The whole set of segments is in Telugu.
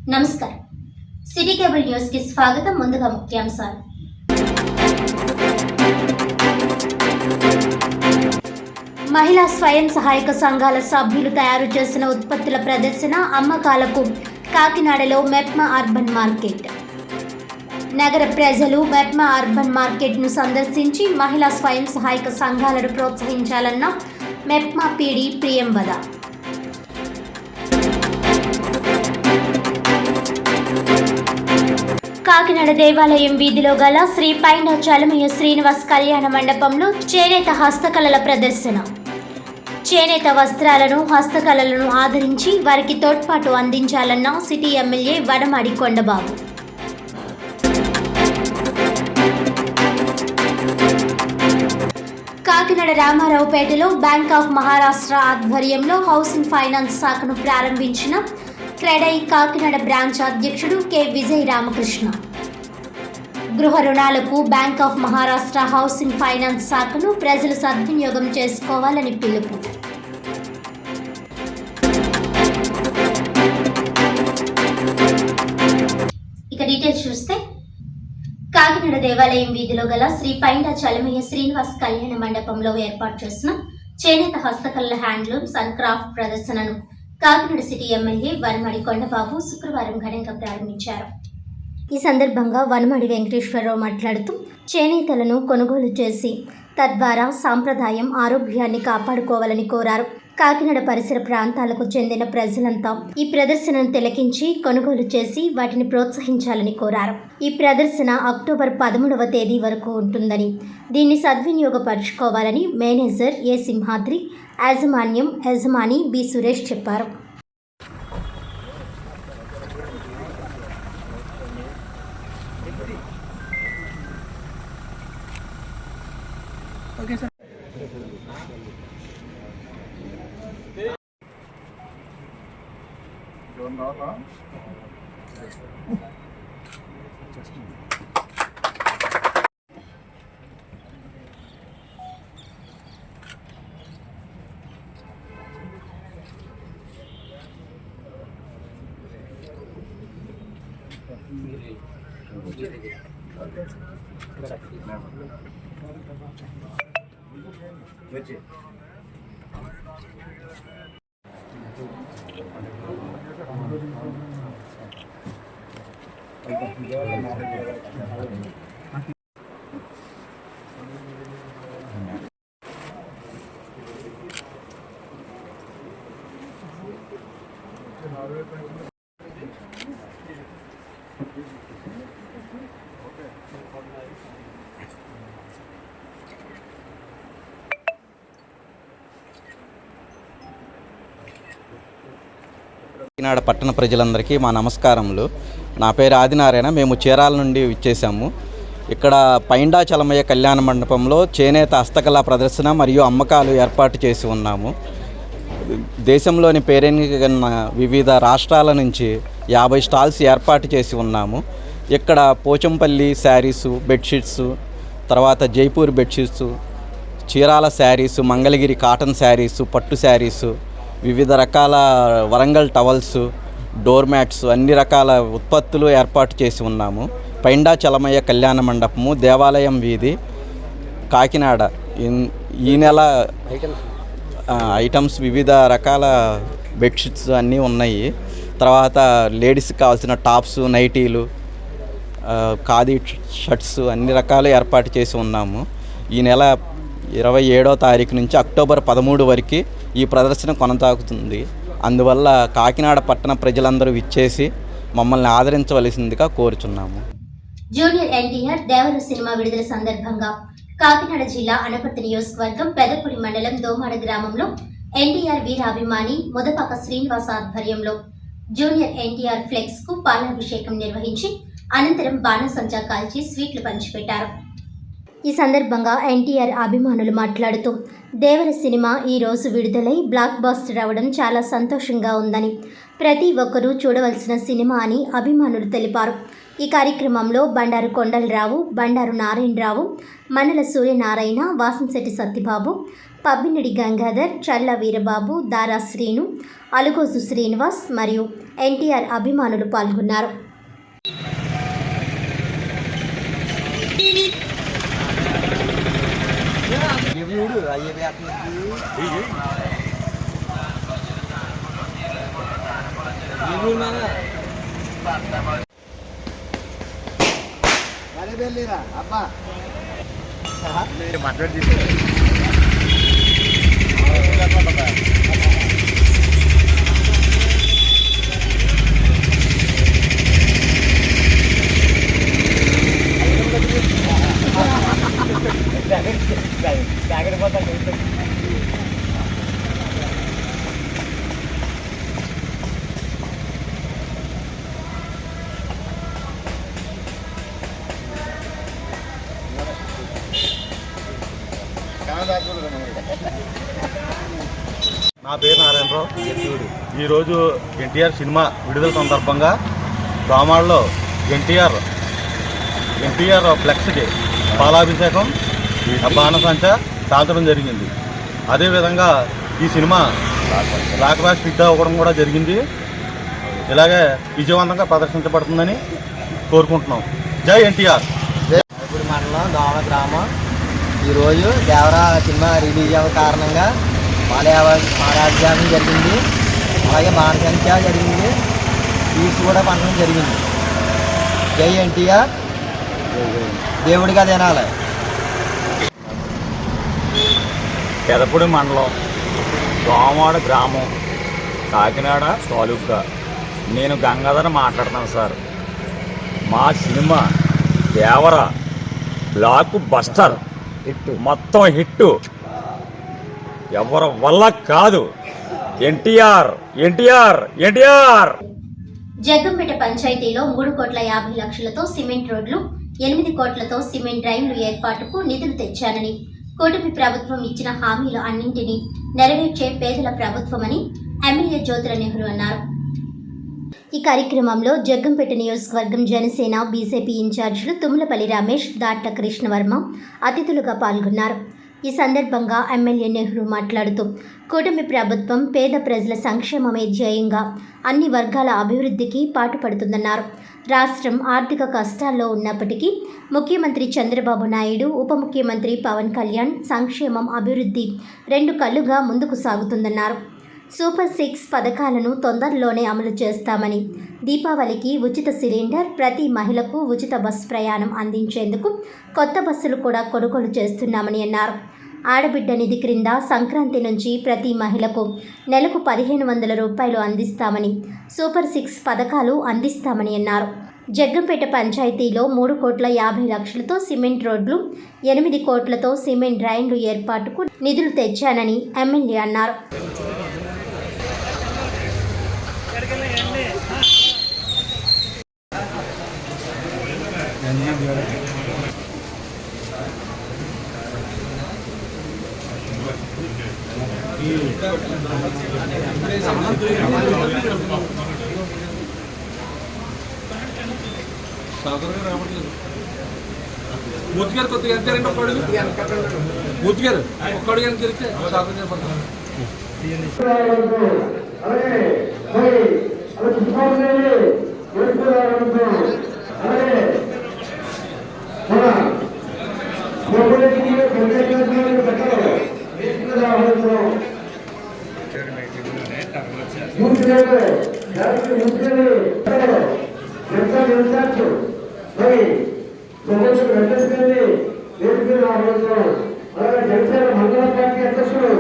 నమస్కారం. సిటీ కేబుల్ న్యూస్ కి స్వాగతం. ముందుగా ముఖ్యాంశాలు. మహిళా స్వయం సహాయక సంఘాల సభ్యులు తయారు చేసిన ఉత్పత్తుల ప్రదర్శన అమ్మకాలకు కాకినాడలో మెప్మా అర్బన్ మార్కెట్. నగర ప్రజలు మెప్మా అర్బన్ మార్కెట్ను సందర్శించి మహిళా స్వయం సహాయక సంఘాలను ప్రోత్సహించాలన్న మెప్మా పీడీ ప్రియంవద. కాకినాడ దేవాలయం వీధిలో గల శ్రీ పైండా చలమయ్య శ్రీనివాస్ కళ్యాణ మండపంలో చేనేత హస్తకళల ప్రదర్శన. చేనేత వస్త్రాలను హస్తకళలను ఆదరించి వారికి తోడ్పాటు అందించాలన్న సిటీ ఎమ్మెల్యే వనమాడి కొండబాబు. కాకినాడ రామారావుపేటలో బ్యాంక్ ఆఫ్ మహారాష్ట్ర ఆధ్వర్యంలో హౌసింగ్ ఫైనాన్స్ శాఖను ప్రారంభించిన క్రెడై కాకినాడ బ్రాంచ్ అధ్యక్షుడు కె విజయ్ రామకృష్ణ. గృహ రుణాలకు bank of Maharashtra housing finance శాఖను ప్రజలు సద్వినియోగం చేసుకోవాలని పిలుపు. ఇక డీటెయిల్స్ చూస్తే, కాకినాడ దేవాలయం వీధిలో గల శ్రీ పైండా చలమయ్య శ్రీనివాస్ కళ్యాణ మండపంలో ఏర్పాటు చేసిన చేనేత హస్తకళల హ్యాండ్లూమ్స్ అండ్ క్రాఫ్ట్ ప్రదర్శనను కాకినాడ సిటీ ఎమ్మెల్యే వనమాడి కొండబాబు శుక్రవారం ఘనంగా ప్రారంభించారు. ఈ సందర్భంగా వనమాడి వెంకటేశ్వరరావు మాట్లాడుతూ చేనేతలను కొనుగోలు చేసి తద్వారా సాంప్రదాయం ఆరోగ్యాన్ని కాపాడుకోవాలని కోరారు. కాకినాడ పరిసర ప్రాంతాలకు చెందిన ప్రజలంతా ఈ ప్రదర్శనను తిలకించి కొనుగోలు చేసి వాటిని ప్రోత్సహించాలని కోరారు. ఈ ప్రదర్శన అక్టోబర్ 13వ తేదీ వరకు ఉంటుందని, దీన్ని సద్వినియోగపరచుకోవాలని మేనేజర్ ఏ సింహాద్రి, యజమాని బి సురేష్ చెప్పారు. కాకినాడ పట్టణ ప్రజలందరికీ మా నమస్కారములు. నా పేరు ఆదినారాయణ. మేము చీరాల నుండి విచ్చేసాము. ఇక్కడ పైండా చలమయ్య కళ్యాణ మండపంలో చేనేత హస్తకళా ప్రదర్శన మరియు అమ్మకాలు ఏర్పాటు చేసి ఉన్నాము. దేశంలోని పేరెన్నికన్న వివిధ రాష్ట్రాల నుంచి 50 స్టాల్స్ ఏర్పాటు చేసి ఉన్నాము. ఇక్కడ పోచంపల్లి శారీసు, బెడ్షీట్సు, తర్వాత జైపూర్ బెడ్షీట్సు, చీరాల శారీసు, మంగళగిరి కాటన్ శారీసు, పట్టు శారీసు, వివిధ రకాల వరంగల్ టవల్స్, డోర్ మ్యాట్స్, అన్ని రకాల ఉత్పత్తులు ఏర్పాటు చేసి ఉన్నాము. పైండా చలమయ్య కళ్యాణ మండపము, దేవాలయం వీధి, కాకినాడ. ఈ నెల ఐటమ్స్ వివిధ రకాల బెడ్షీట్స్ అన్నీ ఉన్నాయి. తర్వాత లేడీస్కి కావాల్సిన టాప్స్, నైటీలు, ఖాదీ షర్ట్స్ అన్ని రకాలు ఏర్పాటు చేసి ఉన్నాము. ఈ నెల 27వ తారీఖు నుంచి అక్టోబర్ 13 వరకు ఈ ప్రదర్శన కొనసాగుతుంది. అందువల్ల కాకినాడ పట్టణ ప్రజలందరూ విచ్చేసి మమ్మల్ని ఆదరించవలసిందిగా కోరుచున్నాము. జూనియర్ ఎన్టీఆర్ దేవర సినిమా విడుదల సందర్భంగా కాకినాడ జిల్లా అనపర్తి నియోజకవర్గం పెదపూడి మండలం దోమాడ గ్రామంలో ఎన్టీఆర్ వీరాభిమాని ముదపాక శ్రీనివాస్ ఆధ్వర్యంలో జూనియర్ ఎన్టీఆర్ ఫ్లెక్స్ కు పాలాభిషేకం నిర్వహించి అనంతరం బాణసంచా కాల్చి స్వీట్లు పంచిపెట్టారు. ఈ సందర్భంగా ఎన్టీఆర్ అభిమానులు మాట్లాడుతూ దేవర సినిమా ఈరోజు విడుదలై బ్లాక్ బాస్టర్ అవ్వడం చాలా సంతోషంగా ఉందని, ప్రతి ఒక్కరూ చూడవలసిన సినిమా అని అభిమానులు తెలిపారు. ఈ కార్యక్రమంలో బండారు కొండలరావు, బండారు నారాయణరావు, మన్నల సూర్యనారాయణ, వాసంశెట్టి సత్యబాబు, పబ్బినిడి గంగాధర్, చల్ల వీరబాబు, దారా శ్రీను, అలుగోజు శ్రీనివాస్ మరియు ఎన్టీఆర్ అభిమానులు పాల్గొన్నారు. నా పేరు నారాయణరావు. ఈరోజు ఎన్టీఆర్ సినిమా విడుదల సందర్భంగా గ్రామాల్లో ఎన్టీఆర్ ఫ్లెక్స్కి పాలాభిషేకం, బాణసంచ కాల్చడం జరిగింది. అదేవిధంగా ఈ సినిమా బ్లాక్ బాక్స్ హిట్ అవ్వడం కూడా జరిగింది. ఇలాగే విజయవంతంగా ప్రదర్శించబడుతుందని కోరుకుంటున్నాం. జై ఎన్టీఆర్. ఇప్పుడు మండలం దోమ గ్రామం ఈరోజు దేవరా సినిమా రిలీజ్ అవ్వ కారణంగా మాలాభిషేకం జరిగింది. అలాగే బాణసంచ జరిగింది. పీస్ కూడా పంచడం జరిగింది. జై ఎన్టీఆర్. దేవుడిగా తినాలి. పెదపూడి మండలం దోమవాడ గ్రామం కాకినాడ తాలూకా. నేను గంగాధర్ మాట్లాడుతాను సార్. మా సినిమా దేవర బ్లాక్ బస్టర్ మొత్తం హిట్టు. ఎవరి వల్ల కాదు. ఎన్టీఆర్ ఎన్టీఆర్ ఎన్టీఆర్. జగ్గంపేట పంచాయతీలో 3,50,00,000తో సిమెంట్ రోడ్లు, 8 కోట్లతో సిమెంట్ డ్రైన్లు ఏర్పాటుకు నిధులు తెచ్చానని, కూటమి ప్రభుత్వం ఇచ్చిన హామీలు అన్నింటినీ నెరవేర్చే పేదల ప్రభుత్వమని ఎమ్మెల్యే జ్యోతుల నెహ్రూ అన్నారు. ఈ కార్యక్రమంలో జగ్గంపేట నియోజకవర్గం జనసేన బీజేపీ ఇన్ఛార్జీలు తుమ్మలపల్లి రమేష్, దాట్ల కృష్ణవర్మ అతిథులుగా పాల్గొన్నారు. ఈ సందర్భంగా ఎమ్మెల్యే నెహ్రూ మాట్లాడుతూ, కూటమి ప్రభుత్వం పేద ప్రజల సంక్షేమమే ధ్యేయంగా అన్ని వర్గాల అభివృద్ధికి పాటుపడుతుందన్నారు. రాష్ట్రం ఆర్థిక కష్టాల్లో ఉన్నప్పటికీ ముఖ్యమంత్రి చంద్రబాబు నాయుడు, ఉప ముఖ్యమంత్రి పవన్ కళ్యాణ్ సంక్షేమం, అభివృద్ధి 2 కళ్ళుగా ముందుకు సాగుతుందన్నారు. సూపర్ 6 పథకాలను తొందరలోనే అమలు చేస్తామని, దీపావళికి ఉచిత సిలిండర్, ప్రతి మహిళకు ఉచిత బస్సు ప్రయాణం అందించేందుకు కొత్త బస్సులు కూడా కొనుగోలు చేస్తున్నామని అన్నారు. ఆడబిడ్డ నిధి క్రింద సంక్రాంతి నుంచి ప్రతి మహిళకు నెలకు 1,500 రూపాయలు అందిస్తామని, సూపర్ 6 పథకాలు అందిస్తామని అన్నారు. జగ్గంపేట పంచాయతీలో 3,50,00,000తో సిమెంట్ రోడ్లు, 8 కోట్లతో సిమెంట్ డ్రైన్లు ఏర్పాటుకు నిధులు తెచ్చానని ఎమ్మెల్యే అన్నారు. మూర్తి గారు కొద్దిగా ఎంత రెండు ఒక్కడు మూర్తి గారు ఒక్కడు ఎంత తిరిగితే సాగు చేయబడతారు. మండల పార్టీ అధ్యక్షుడు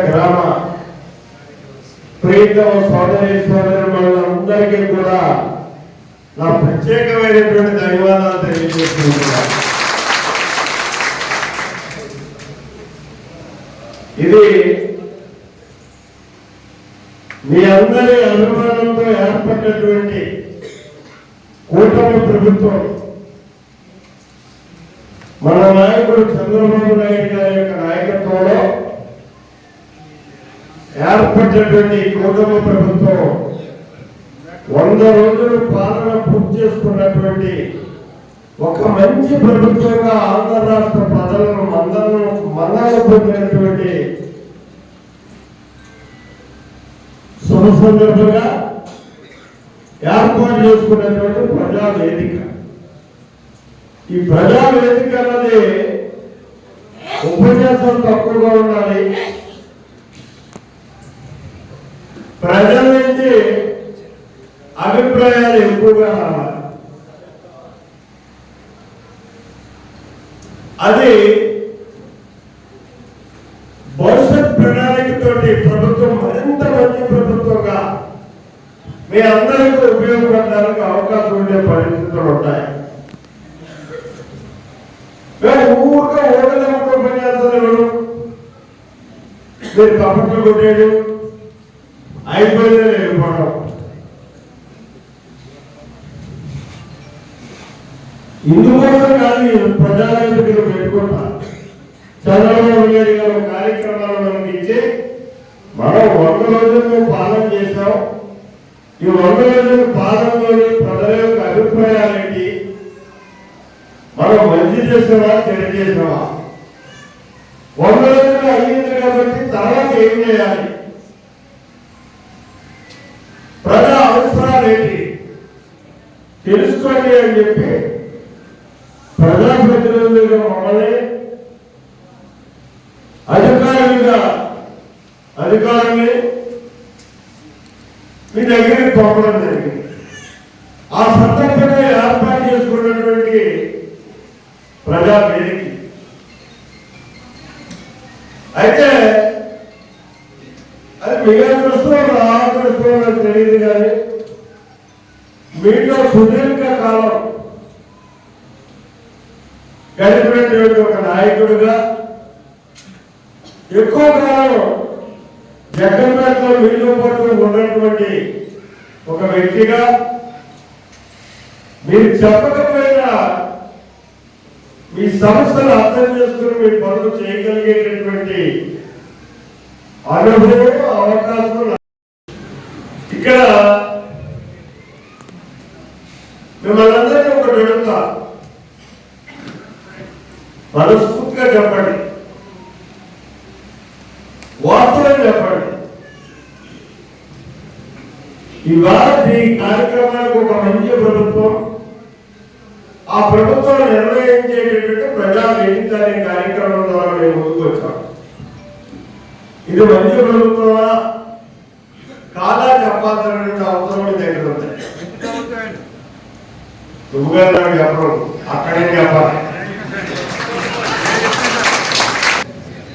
గ్రామ ప్రీతమ సోదరి సోదరులందరికీ కూడా నా ప్రత్యేకమైనటువంటి ధన్యవాదాలు తెలియజేస్తున్నాను. ఇది మీ అందరి అభిమానంతో ఏర్పడినటువంటి కూటమి ప్రభుత్వం మన నాయకుడు చంద్రబాబు నాయుడు గారి యొక్క నాయకత్వంలో ఏర్పడినటువంటి కూటమి ప్రభుత్వం 100 రోజులు పాలన పూర్తి చేసుకున్నటువంటి ఒక మంచి ప్రభుత్వంగా ఆంధ్ర రాష్ట్ర ప్రజలను మన్నన పొందినటువంటి శుభ సందర్భంగా ఏర్పాటు చేసుకున్నటువంటి ప్రజా వేదిక. ఈ ప్రజా వేదిక అన్నది ఉపన్యాసం తక్కువగా ఉండాలి, ప్రజల నుంచి అభిప్రాయాలు ఎక్కువగా రావాలి. అది భవిష్యత్ ప్రణాళికతోటి ప్రభుత్వం మరింత మంచి ప్రభుత్వంగా మీ అందరికీ ఉపయోగపడడానికి అవకాశం ఉండే పరిస్థితులు ఉంటాయి. ఊరిగా ఓడలకు ఉపన్యాసాలు ఇవ్వడం, మీరు కప్పట్లు కొట్టేది అయిపోయిందే వెళ్ళిపోవడం. ఇందుకోసం కానీ ప్రజావేదికలు పెట్టుకుంటా చంద్రబాబు నాయుడు గారు కార్యక్రమాలు మనకి ఇచ్చి మనం 100 రోజులు పాలన చేశాం. ఈ 100 రోజుల పాలనలోని ప్రజల యొక్క అభిప్రాయాలు ఏంటి, మనం మంచి చేసామా చెడు చేసామా, 100 రోజులు అయ్యింది కాబట్టి తర్వాత ఏం చేయాలి, ప్రజా అవసరాలు ఏంటి తెలుసుకోండి అని చెప్పి ప్రజాప్రతినిధులుగా మమ్మల్ని అధికారుల్ని మీ దగ్గరికి పంపడం జరిగింది. ఆ సందర్భంగా ఏర్పాటు చేసుకున్నటువంటి ప్రజా వేదిక. అయితే అది మీ దృష్టిలో ఆ దృష్టిలో నాకు తెలియదు, కానీ మీతో సుదీర్ఘ కాలం గడిపినటువంటి ఒక నాయకుడిగా, ఎక్కువ కాలం జగన్మేటలో మీతో పాటు ఉన్నటువంటి ఒక వ్యక్తిగా, మీరు చెప్పకపోయినా మీ సమస్యలు అర్థం చేసుకుని మీ పనులు చేయగలిగేటటువంటి అనుభవం, అవకాశం. ఇక్కడ మిమ్మల్ని అందరికీ ఒకటి అడుగుతా, మనస్ఫూర్తిగా చెప్పండి, వాస్తవం చెప్పండి. ఇవాళ ఈ కార్యక్రమానికి ఒక మంచి ప్రభుత్వం, ఆ ప్రభుత్వం నిర్ణయించేటటువంటి ప్రజా వేదిక అనే కార్యక్రమం ద్వారా మేము ముందుకు వచ్చాం. ఇది మంచి ప్రభుత్వమా కాదా చెప్పాల్సినటువంటి అవసరం మీ దగ్గర ఉంది. నువ్వుగా నాకు చెప్పడం, అక్కడే చెప్పాలి.